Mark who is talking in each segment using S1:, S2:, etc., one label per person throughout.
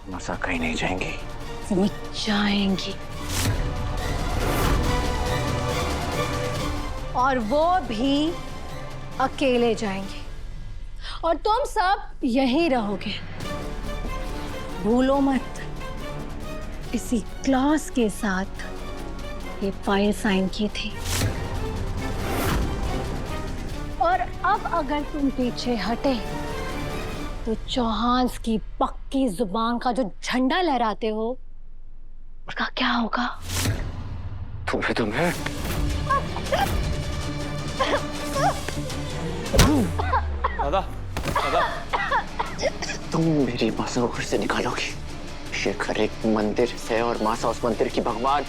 S1: मसा कहीं नहीं जाएंगी।
S2: वो जाएंगी, और वो भी अकेले जाएंगे, और तुम सब यहीं रहोगे। भूलो मत, इसी क्लॉज के साथ ये फाइल साइन की थी। और अब अगर तुम पीछे हटे तो चौहान की पक्की जुबान का जो झंडा लहराते हो उसका क्या होगा?
S1: तुम्हें
S3: दादा, दादा,
S1: तुम मेरी मासा को घर से निकालोगी। शेखर एक मंदिर है और मासा उस मंदिर की भगवान।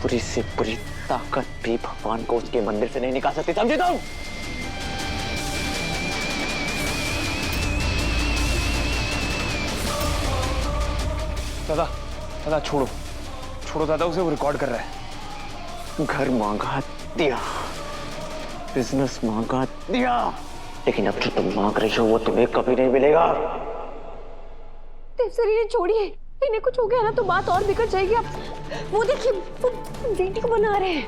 S1: पूरी से पूरी ताकत भी भगवान को उसके मंदिर से नहीं निकाल सकती, समझे तुम?
S3: दादा, दादा छोड़ो, छोड़ो दादा, उसे वो रिकॉर्ड कर रहा है।
S1: घर मांगा दिया, बिजनेस मांगा दिया, लेकिन अब जो तुम मांग रही हो वो तुम्हें कभी नहीं मिलेगा।
S2: सर इन्हें छोड़िए, इन्हें कुछ हो गया ना तो बात और बिगड़ जाएगी। अब वो देखिए, वो बेटी को बना रहे हैं।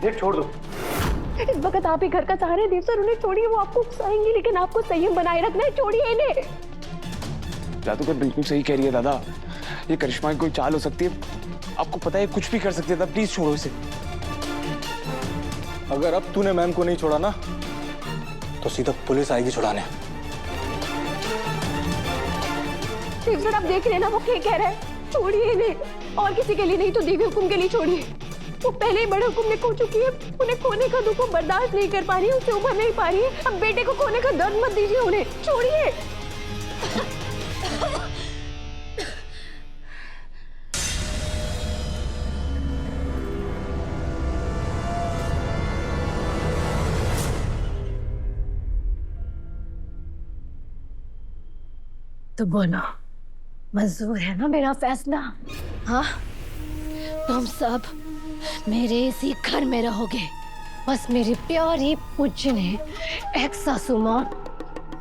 S3: देव छोड़ दो।
S2: इस वक्त आप ही घर का सहारा है देव सर, उन्हें छोड़िए, वो आपको उकसाएंगी, लेकिन आपको संयम बनाए रखना है। छोड़िए इन्हें।
S3: जादूगर बिल्कुल सही कह रही है दादा, ये करिश्मा की कोई चाल हो सकती है, आपको पता है कुछ भी कर सकती है दादा, प्लीज छोड़ो इसे।
S4: अगर अब तूने मैम को नहीं छोड़ा ना तो सीधा पुलिस आएगी छुड़ाने।
S2: देव सर आप देख रहे हैं ना वो क्या कह रहा है। छोड़िए इन्हें, और किसी के लिए नहीं तो देवी हुकुम के लिए छोड़िए। वो पहले ही बड़े हुकुम में खो चुकी है, उन्हें खोने का दुख वो बर्दाश्त नहीं कर पा रही है, उससे उभर नहीं पा रही है। अब बेटे को खोने का दर्द मत दीजिए उन्हें, छोड़िए। तो बोलो, मंजूर है ना मेरा फैसला? हाँ, तुम सब मेरे इसी घर में रहोगे। बस मेरी प्यारी पूजने एक सासू माँ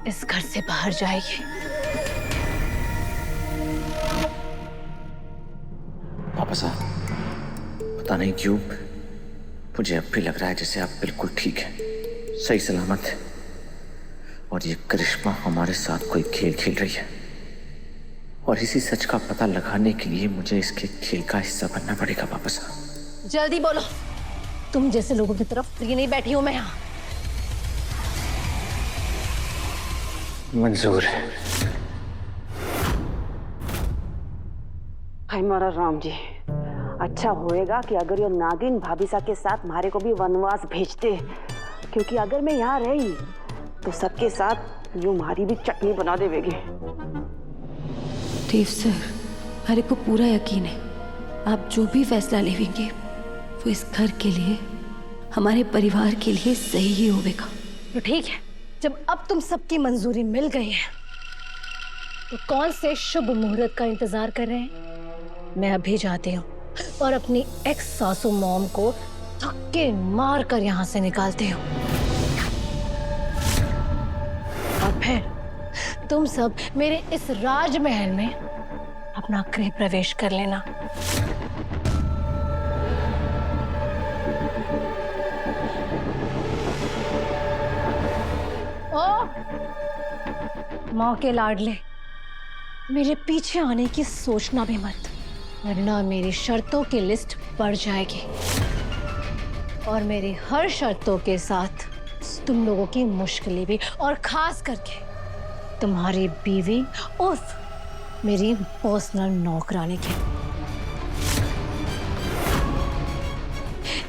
S2: इस घर से बाहर जाएगी।
S1: वापस आ। पता नहीं क्यों मुझे अब भी लग रहा है जैसे आप बिल्कुल ठीक है, सही सलामत है, और ये करिश्मा हमारे साथ कोई खेल खेल रही है। और इसी सच का पता लगाने के लिए मुझे इसके खेल का हिस्सा बनना पड़ेगा। वापस आ।
S2: जल्दी बोलो, तुम जैसे लोगों की तरफ फ्री नहीं बैठी हूं मैं यहाँ।
S1: मंजूर है।
S5: हाय मारा राम जी, अच्छा होएगा कि अगर ये नागिन भाभीसा के साथ मारे को भी वनवास भेजते, क्योंकि अगर मैं यहाँ रही तो सबके साथ यूं मारी भी चटनी बना देवेगी।
S6: देव सर, मेरे को पूरा यकीन है आप जो भी फैसला लेंगे वो इस घर के लिए, हमारे परिवार के लिए सही ही होगा।
S2: तो ठीक है, जब अब तुम सबकी मंजूरी मिल गई है तो कौन से शुभ मुहूर्त का इंतजार कर रहे हैं? मैं अभी जाती हूँ और अपनी एक्स सासू मॉम को धक्के मार कर यहाँ से निकालती हूँ। और फिर तुम सब मेरे इस राजमहल में अपना गृह प्रवेश कर लेना। ओ माँ के लाडले, मेरे पीछे आने की सोचना भी मत, वरना मेरी शर्तों की लिस्ट बढ़ जाएगी, और मेरी हर शर्तों के साथ तुम लोगों की मुश्किलें भी, और खास करके तुम्हारी बीवी उर्फ मेरी पर्सनल नौकरानी की।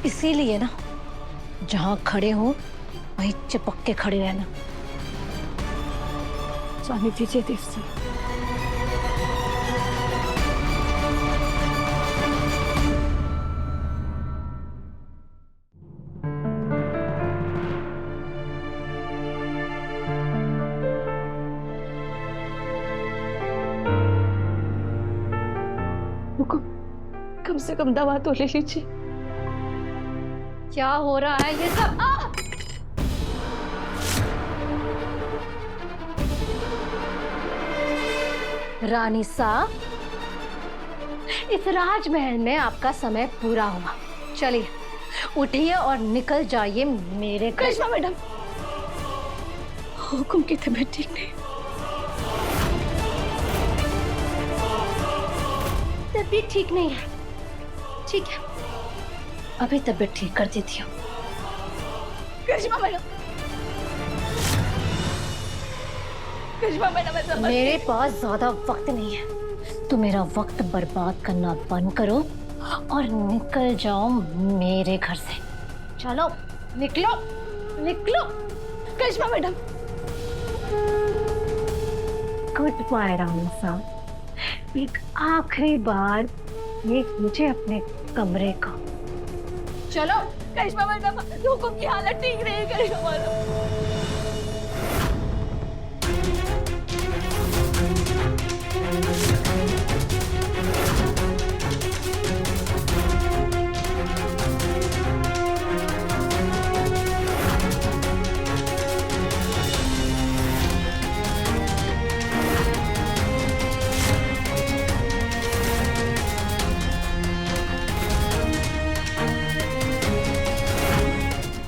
S2: इसीलिए ना, जहां खड़े हो वहीं चिपक के खड़े रहना। जाने दीजिए देव सर।
S6: कम से कम दवा तो ले लीजिए।
S2: क्या हो रहा है ये सब? रानी साहब, इस राजमहल में आपका समय पूरा हुआ। चलिए उठिए और निकल जाइए मेरे घर।
S6: करिश्मा मैडम, हुकुम की तबीयत ठीक नहीं।
S2: तबीयत ठीक नहीं है, ठीक है, अभी तबीयत ठीक कर देती हूँ।
S6: करिश्मा मैडम, करिश्मा मैडम, ऐसा मत
S2: मेरे पास ज्यादा वक्त नहीं है, तो मेरा वक्त बर्बाद करना बंद करो और निकल जाओ मेरे घर से। चलो निकलो, निकलो।
S6: करिश्मा मैडम।
S2: गुड बाय रानी साहब, एक आखिरी बार ये मुझे अपने कमरे का।
S6: चलो करिश्मा मैडम, हुकुम की हालत ठीक नहीं है। करिश्मा मैडम,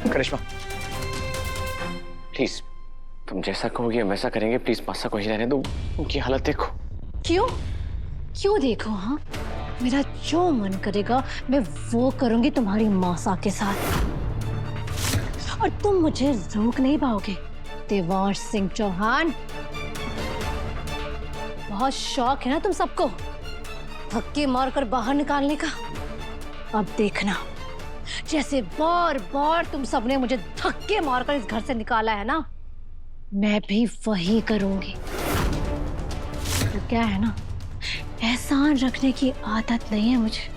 S3: करिश्मा, प्लीज तुम जैसा कहोगे हम वैसा करेंगे। प्लीज मासा को ही रहने दो, उनकी हालत देखो।
S2: क्यों क्यों देखो? हाँ, मेरा जो मन करेगा मैं वो करूंगी तुम्हारी मासा के साथ, और तुम मुझे रोक नहीं पाओगे। देवांश सिंह चौहान, बहुत शौक है ना तुम सबको धक्के मारकर बाहर निकालने का। अब देखना, जैसे बार बार तुम सबने मुझे धक्के मारकर इस घर से निकाला है ना, मैं भी वही करूंगी। तो क्या है ना, एहसान रखने की आदत नहीं है मुझे।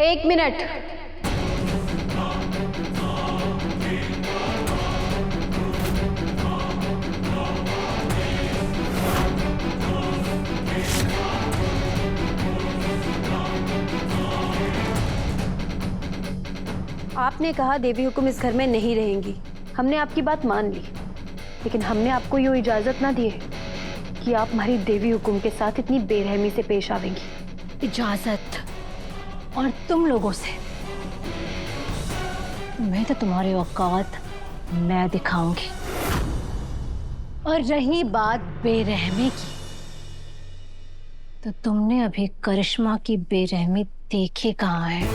S6: एक मिनट। आपने कहा देवी हुकुम इस घर में नहीं रहेंगी। हमने आपकी बात मान ली, लेकिन हमने आपको ये इजाजत ना दी है कि आप हमारी देवी हुकुम के साथ इतनी बेरहमी से पेश आवेंगी।
S2: इजाजत? और तुम लोगों से? मैं तो तुम्हारे औकात मैं दिखाऊंगी। और रही बात बेरहमी की, तो तुमने अभी करिश्मा की बेरहमी देखी कहाँ है?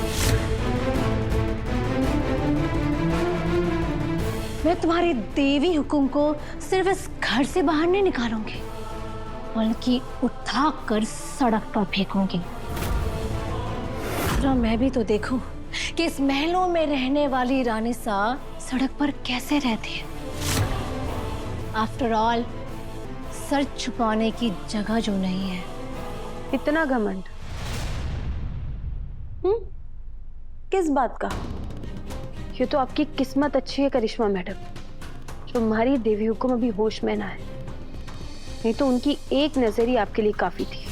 S2: मैं तुम्हारी देवी हुकुम को सिर्फ इस घर से बाहर नहीं निकालूंगी, बल्कि उठाकर सड़क पर फेंकूंगी। जरा मैं भी तो देखूं कि इस महलों में रहने वाली रानी साहब सड़क पर कैसे रहती है। आफ्टर ऑल, सर छुपाने की जगह जो नहीं है।
S6: इतना घमंड किस बात का? ये तो आपकी किस्मत अच्छी है करिश्मा मैडम, जो हमारी देवी हुकुम अभी होश में ना है, नहीं तो उनकी एक नजर ही आपके लिए काफी थी।